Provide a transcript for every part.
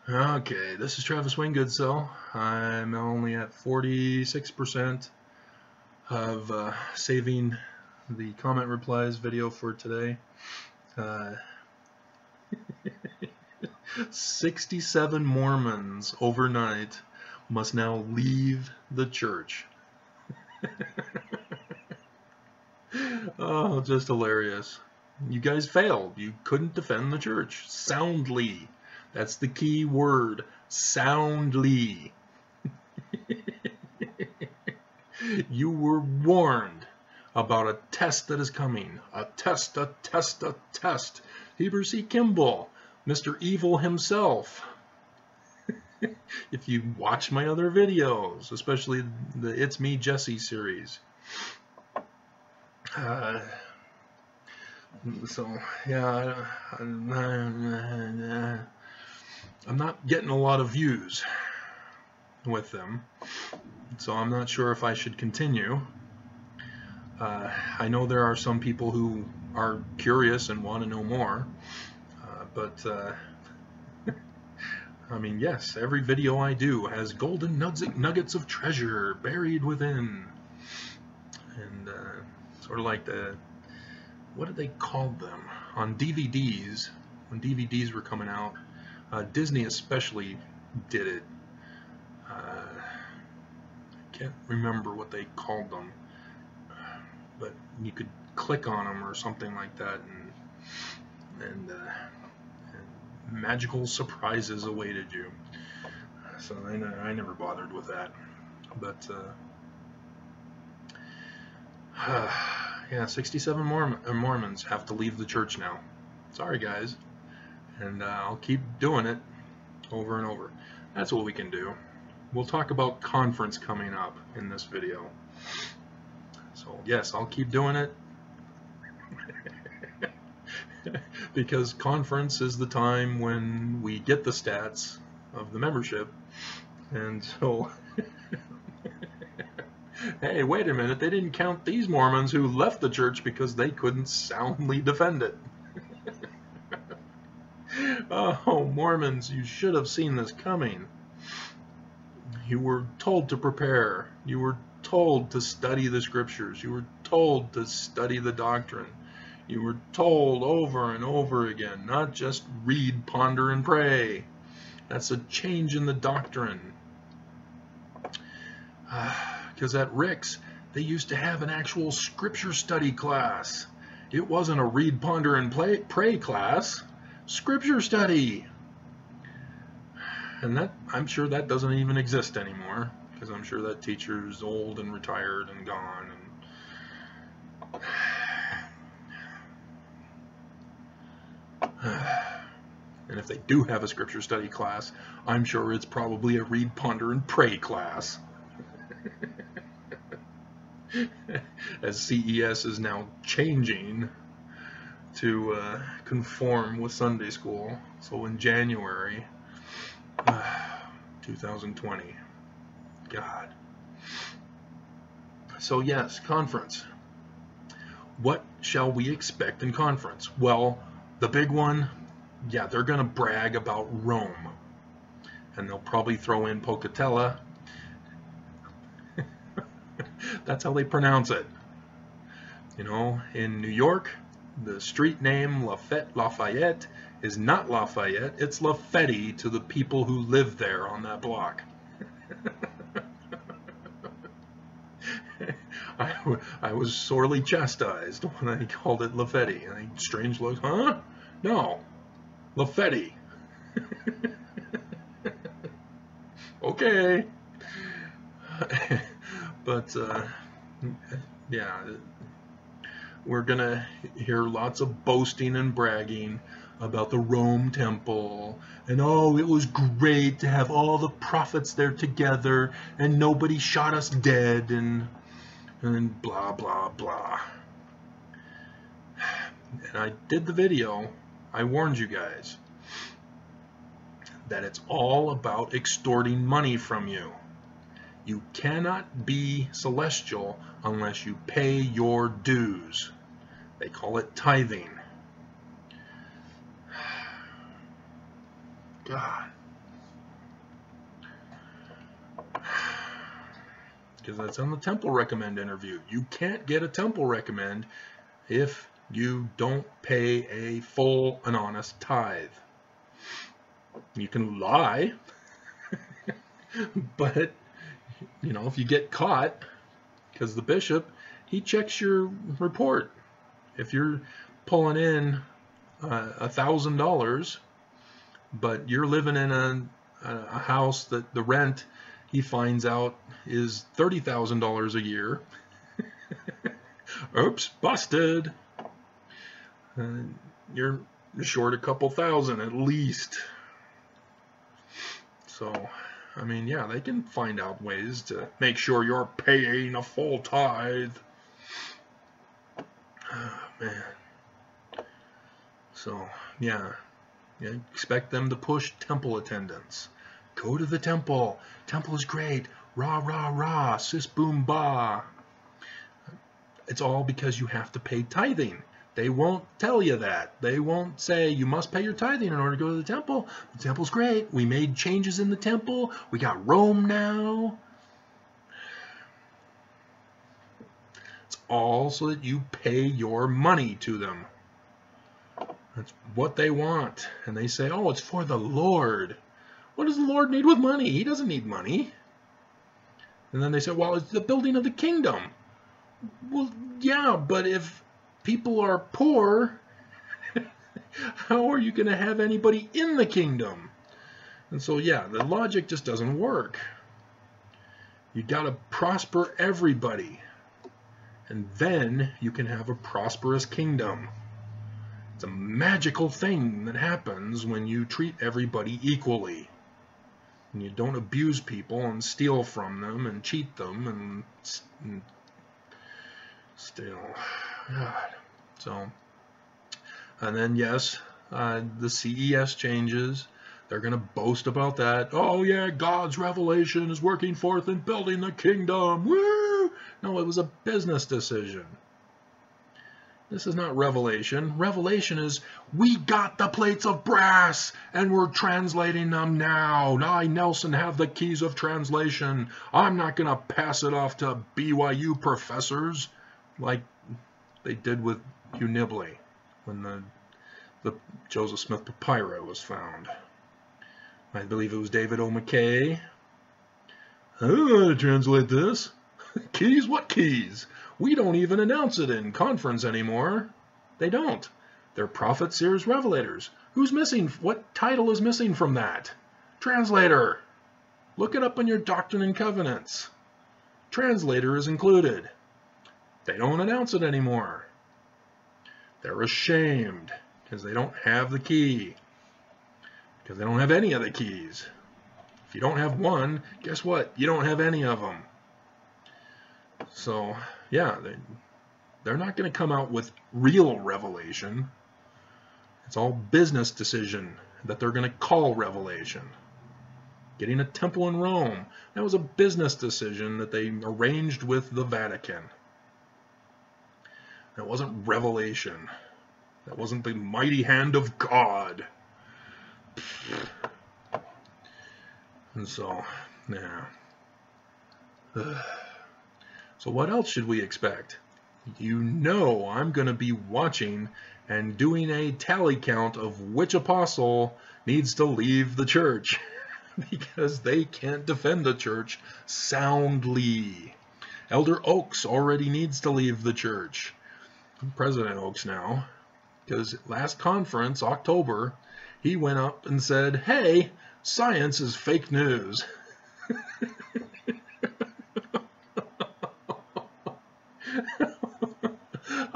Okay, this is Travis Wingoodsell. I'm only at 46% of saving the comment replies video for today. 67 Mormons overnight must now leave the church. Oh, just hilarious. You guys failed. You couldn't defend the church soundly. That's the key word, soundly. You were warned about a test that is coming. A test, a test, a test. Heber C. Kimball, Mr. Evil himself. If you watch my other videos, especially the It's Me Jesse series. So, yeah, I'm not getting a lot of views with them, so I'm not sure if I should continue. I know there are some people who are curious and want to know more, but I mean, yes, every video I do has golden nuggets of treasure buried within, and sort of like the, what did they call them on DVDs when DVDs were coming out? Disney especially did it. I can't remember what they called them, but you could click on them or something like that, and magical surprises awaited you. So I never bothered with that, but yeah, 67 Mormons have to leave the church now. Sorry, guys. And I'll keep doing it over and over. That's what we can do. We'll talk about conference coming up in this video. So yes, I'll keep doing it. Because conference is the time when we get the stats of the membership. And so, hey, wait a minute, they didn't count these Mormons who left the church because they couldn't soundly defend it. Oh, Mormons, you should have seen this coming. You were told to prepare. You were told to study the scriptures. You were told to study the doctrine. You were told over and over again, not just read, ponder, and pray. That's a change in the doctrine. Because at Rick's, they used to have an actual scripture study class. It wasn't a read, ponder, and pray class. Scripture study. And that, I'm sure that doesn't even exist anymore, because I'm sure that teacher's old and retired and gone. And if they do have a scripture study class, I'm sure it's probably a read, ponder, and pray class. As CES is now changing to conform with Sunday school. So in January 2020. God. So yes, conference. What shall we expect in conference? Well, the big one, yeah, they're going to brag about Rome. And they'll probably throw in Pocatello. That's how they pronounce it. You know, in New York, the street name Lafayette is not Lafayette, it's Lafetti to the people who live there on that block. I was sorely chastised when I called it Lafetti. And strange looks, huh? No, Lafetti. Okay. But, yeah, we're going to hear lots of boasting and bragging about the Rome temple. And, oh, it was great to have all the prophets there together, and nobody shot us dead, and blah, blah, blah. And I did the video. I warned you guys that it's all about extorting money from you. You cannot be celestial unless you pay your dues. They call it tithing. God. because that's on the temple recommend interview. You can't get a temple recommend if you don't pay a full and honest tithe. You can lie, but if you get caught, because the bishop, he checks your report. If you're pulling in $1,000, but you're living in a house that the rent, he finds out, is $30,000 a year. Oops, busted. You're short a couple thousand at least. So, I mean, yeah, they can find out ways to make sure you're paying a full tithe. Oh, man. So, yeah, expect them to push temple attendance. Go to the temple. Temple is great. Rah, rah, rah. Sis, boom, bah. It's all because you have to pay tithing. They won't tell you that. They won't say you must pay your tithing in order to go to the temple. The temple's great. We made changes in the temple. We got Rome now. It's all so that you pay your money to them. That's what they want. And they say, oh, it's for the Lord. What does the Lord need with money? He doesn't need money. And then they say, well, it's the building of the kingdom. Well, yeah, but if people are poor, how are you going to have anybody in the kingdom? And so, yeah, the logic just doesn't work. You got to prosper everybody, and then you can have a prosperous kingdom. It's a magical thing that happens when you treat everybody equally. And you don't abuse people and steal from them and cheat them and steal. God. So, and then yes, the CES changes. They're going to boast about that. Oh yeah, God's revelation is working forth in building the kingdom. Woo! No, it was a business decision. This is not revelation. Revelation is, we got the plates of brass and we're translating them now. I, Nelson, have the keys of translation. I'm not going to pass it off to BYU professors like they did with Hugh Nibley when the Joseph Smith papyri was found. I believe it was David O. McKay. I don't know how to translate this. Keys? What keys? We don't even announce it in conference anymore. They don't. They're prophets, seers, revelators. Who's missing? What title is missing from that? Translator. Look it up in your Doctrine and Covenants. Translator is included. They don't announce it anymore. They're ashamed because they don't have the key. Because they don't have any of the keys. If you don't have one, guess what? You don't have any of them. So, yeah, they're not going to come out with real revelation. It's all business decision that they're going to call revelation. Getting a temple in Rome, that was a business decision that they arranged with the Vatican. That wasn't revelation. That wasn't the mighty hand of God. And so, yeah. So what else should we expect? You know I'm going to be watching and doing a tally count of which apostle needs to leave the church because they can't defend the church soundly. Elder Oaks already needs to leave the church. I'm President Oaks now, because last conference, October, he went up and said, hey, science is fake news.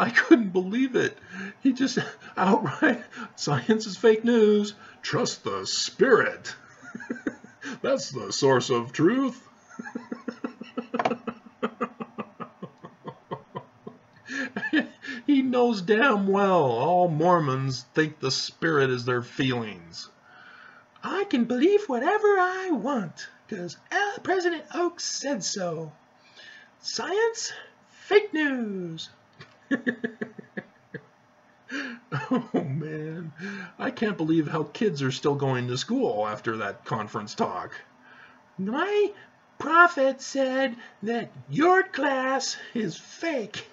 I couldn't believe it. He just outright, science is fake news. Trust the Spirit. That's the source of truth. He knows damn well all Mormons think the Spirit is their feelings. I can believe whatever I want because President Oaks said so. Science? Fake news. Oh man, I can't believe how kids are still going to school after that conference talk. prophet said that your class is fake.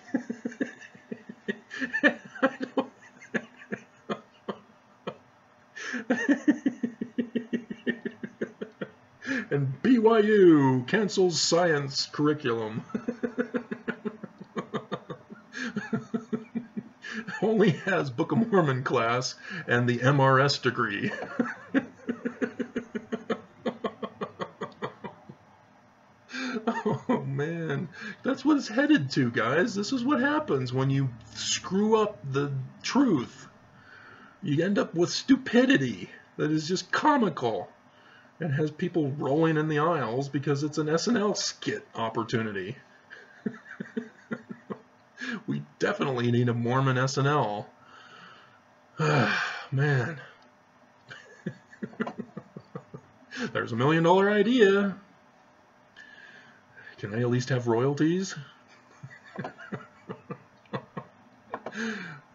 And BYU cancels science curriculum. Only has Book of Mormon class and the MRS degree. Oh man, that's what it's headed to, guys. This is what happens when you screw up the truth. You end up with stupidity that is just comical and has people rolling in the aisles because it's an SNL skit opportunity. We definitely need a Mormon SNL. Man. There's $1 million idea. Can I at least have royalties?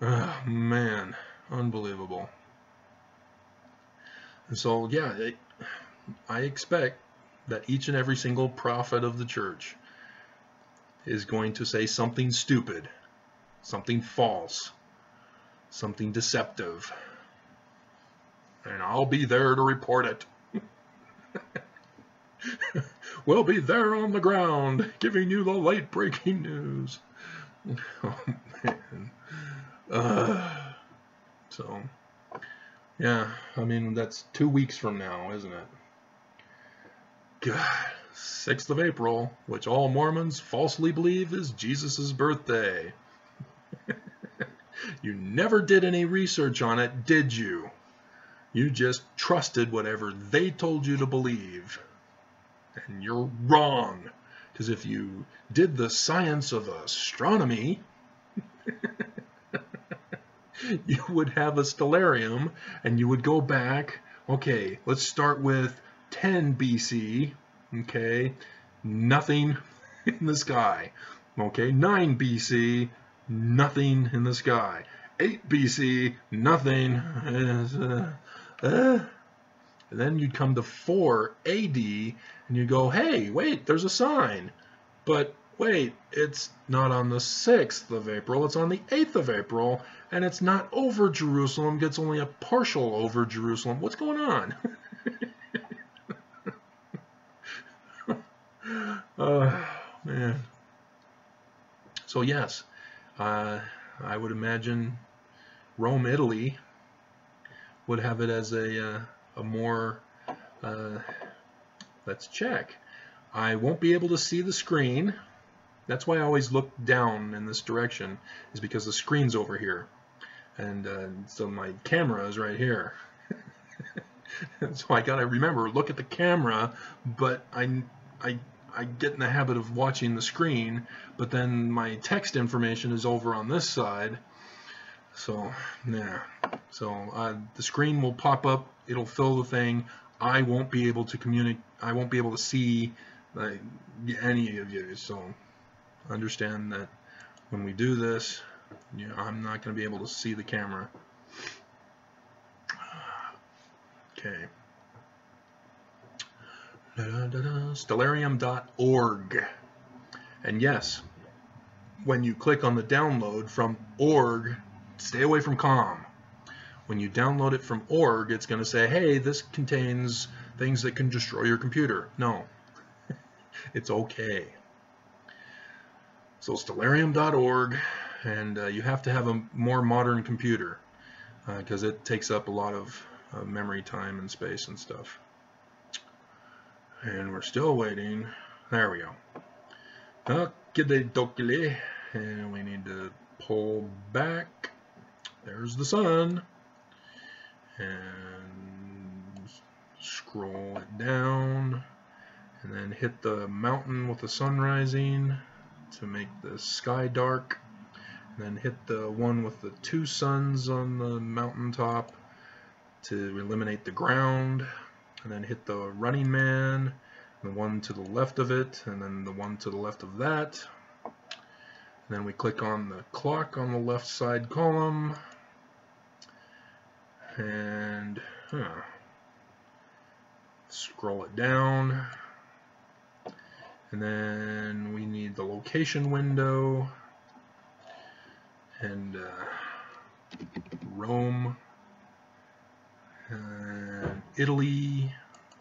Oh, man. Unbelievable. And so, yeah, I expect that each and every single prophet of the church is going to say something stupid, something false, something deceptive. And I'll be there to report it. We'll be there on the ground, giving you the late breaking news. Oh, man. So, yeah, I mean, that's 2 weeks from now, isn't it? God, 6th of April, which all Mormons falsely believe is Jesus' birthday. You never did any research on it, did you? You just trusted whatever they told you to believe. And you're wrong, because if you did the science of astronomy, you would have a stellarium, and you would go back, okay, let's start with 10 BC, okay, nothing in the sky, okay, 9 BC, nothing in the sky, 8 BC, nothing, and then you'd come to 4 AD, and you go, hey, wait, there's a sign. But wait, it's not on the 6th of April, it's on the 8th of April, and it's not over Jerusalem, it's only a partial over Jerusalem. What's going on? Man. So yes, I would imagine Rome, Italy would have it as a more, let's check. I won't be able to see the screen. That's why I always look down in this direction, is because the screen's over here. And so my camera is right here. So I gotta remember, look at the camera, but I get in the habit of watching the screen, but then my text information is over on this side. So, yeah. So the screen will pop up, it'll fill the thing. I won't be able to communicate, I won't be able to see any of you. So understand that when we do this, you know, I'm not going to be able to see the camera. Okay. Stellarium.org. And yes, when you click on the download from org, stay away from com. When you download it from org, it's going to say, hey, this contains things that can destroy your computer. No, it's okay. So stellarium.org, and you have to have a more modern computer because it takes up a lot of memory time and space and stuff. And we're still waiting. There we go. Okie-dokie. And we need to pull back. There's the sun. And scroll it down. And then hit the mountain with the sun rising to make the sky dark. And then hit the one with the 2 suns on the mountaintop to eliminate the ground. And then hit the running man, the one to the left of it, and then the one to the left of that. And then we click on the clock on the left side column, and scroll it down, And then we need the location window, and Rome, and Italy.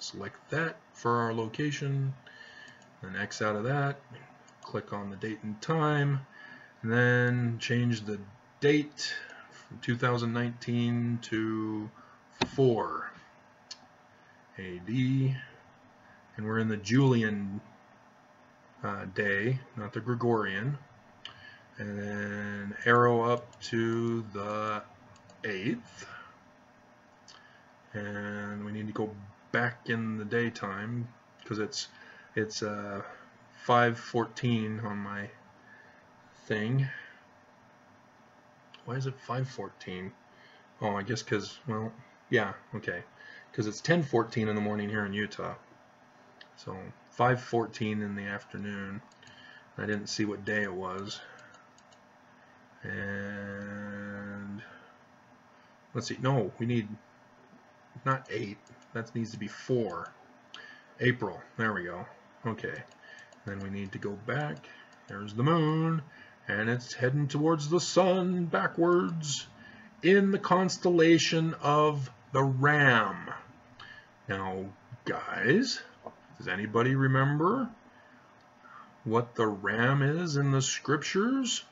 Select that for our location, then X out of that, click on the date and time, and then change the date from 2019 to 4 AD, and we're in the Julian day, not the Gregorian, and then arrow up to the 8th, and we need to go back in the daytime because it's 5:14 on my thing. Why is it 5:14? Oh, I guess because, well, yeah, okay, because it's 10:14 in the morning here in Utah. So 5:14 in the afternoon. I didn't see what day it was. And let's see. No, we need not 8. That needs to be 4. April. There we go. Okay. Then we need to go back. There's the moon, and it's heading towards the sun backwards in the constellation of the Ram. Now, guys, does anybody remember what the ram is in the scriptures?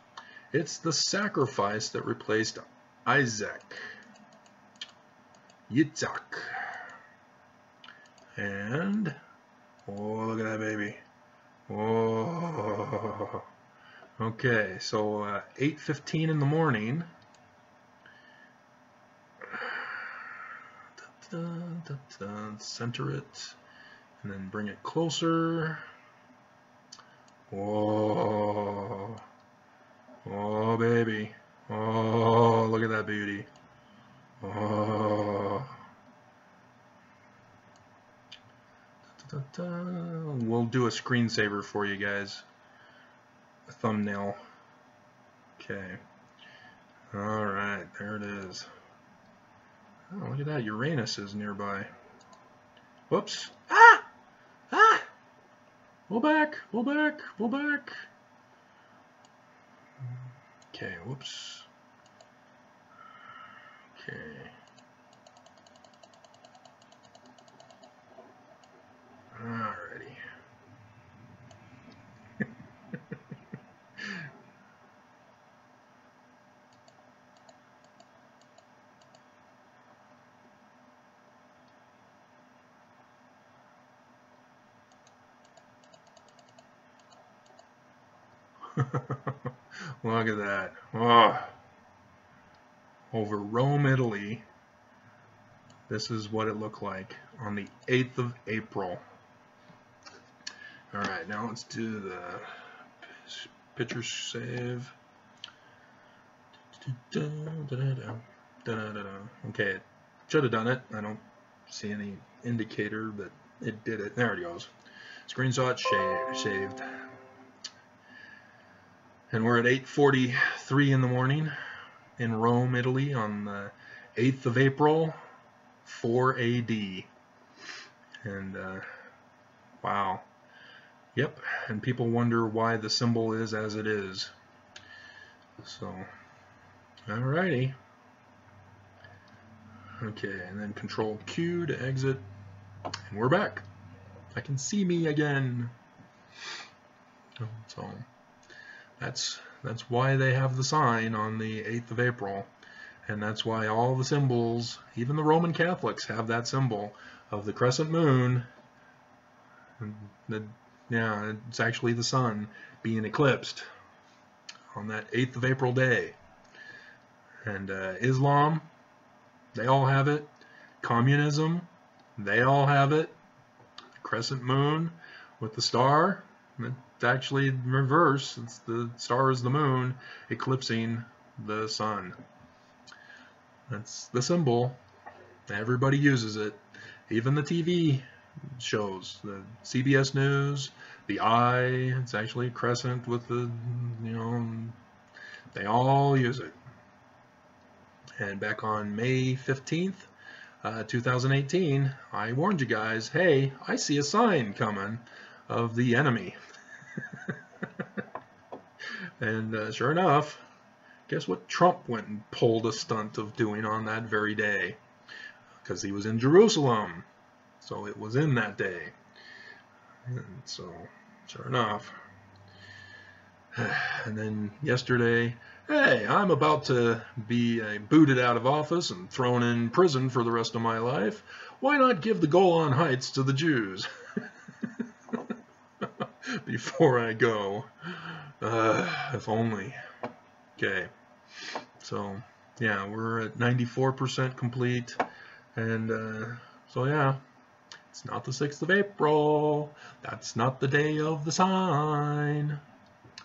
It's the sacrifice that replaced Isaac, Yitzhak. And, oh, look at that baby. Oh, okay, so 8:15 in the morning. Center it, and then bring it closer. Oh, oh baby. Oh, look at that beauty. Oh. We'll do a screensaver for you guys. A thumbnail. Okay. Alright, there it is. Oh, look at that. Uranus is nearby. Whoops. Ah! Ah! Pull back. Pull back. Pull back. Okay, whoops. Okay. Alrighty. Look at that. Oh. Over Rome, Italy. This is what it looked like on the 8th of April. Alright, now let's do the picture save. Okay, it should have done it. I don't see any indicator that it did it. There it goes. Screenshot saved. And we're at 8:43 in the morning in Rome, Italy on the 8th of April, 4 AD. And wow. Yep, and people wonder why the symbol is as it is. So, alrighty. Okay, and then Control Q to exit, and we're back. I can see me again. So, that's why they have the sign on the 8th of April, and that's why all the symbols, even the Roman Catholics, have that symbol of the crescent moon. Yeah, it's actually the sun being eclipsed on that 8th of April day. And Islam, they all have it. Communism, they all have it. The crescent moon with the star, it's actually in reverse. It's the star is the moon eclipsing the sun. That's the symbol. Everybody uses it. Even the TV shows, the CBS News, the eye, it's actually a crescent with the, they all use it. And back on May 15th, 2018, I warned you guys, hey, I see a sign coming of the enemy. And sure enough, guess what Trump went and pulled a stunt of doing on that very day? Because he was in Jerusalem. So it was in that day. And so, sure enough. And then yesterday, hey, I'm about to be booted out of office and thrown in prison for the rest of my life. Why not give the Golan Heights to the Jews before I go? If only. Okay. So, yeah, we're at 94% complete. And so, yeah, it's not the 6th of April. That's not the day of the sign.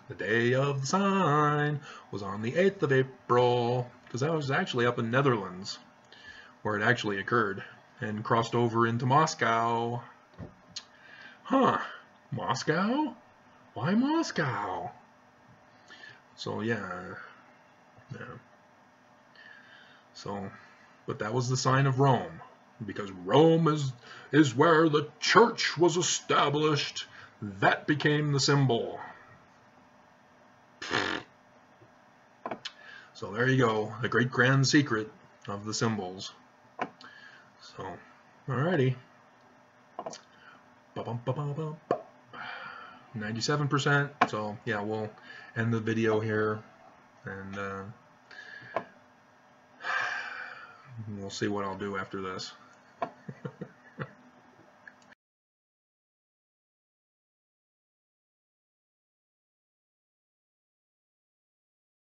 The day of the sign was on the 8th of April, because that was actually up in Netherlands, where it actually occurred, and crossed over into Moscow. Huh, Moscow? Why Moscow? So, yeah. So, but that was the sign of Rome, because Rome is where the church was established. That became the symbol. So there you go, the great grand secret of the symbols. So, alrighty. 97%. So yeah, we'll end the video here, and we'll see what I'll do after this.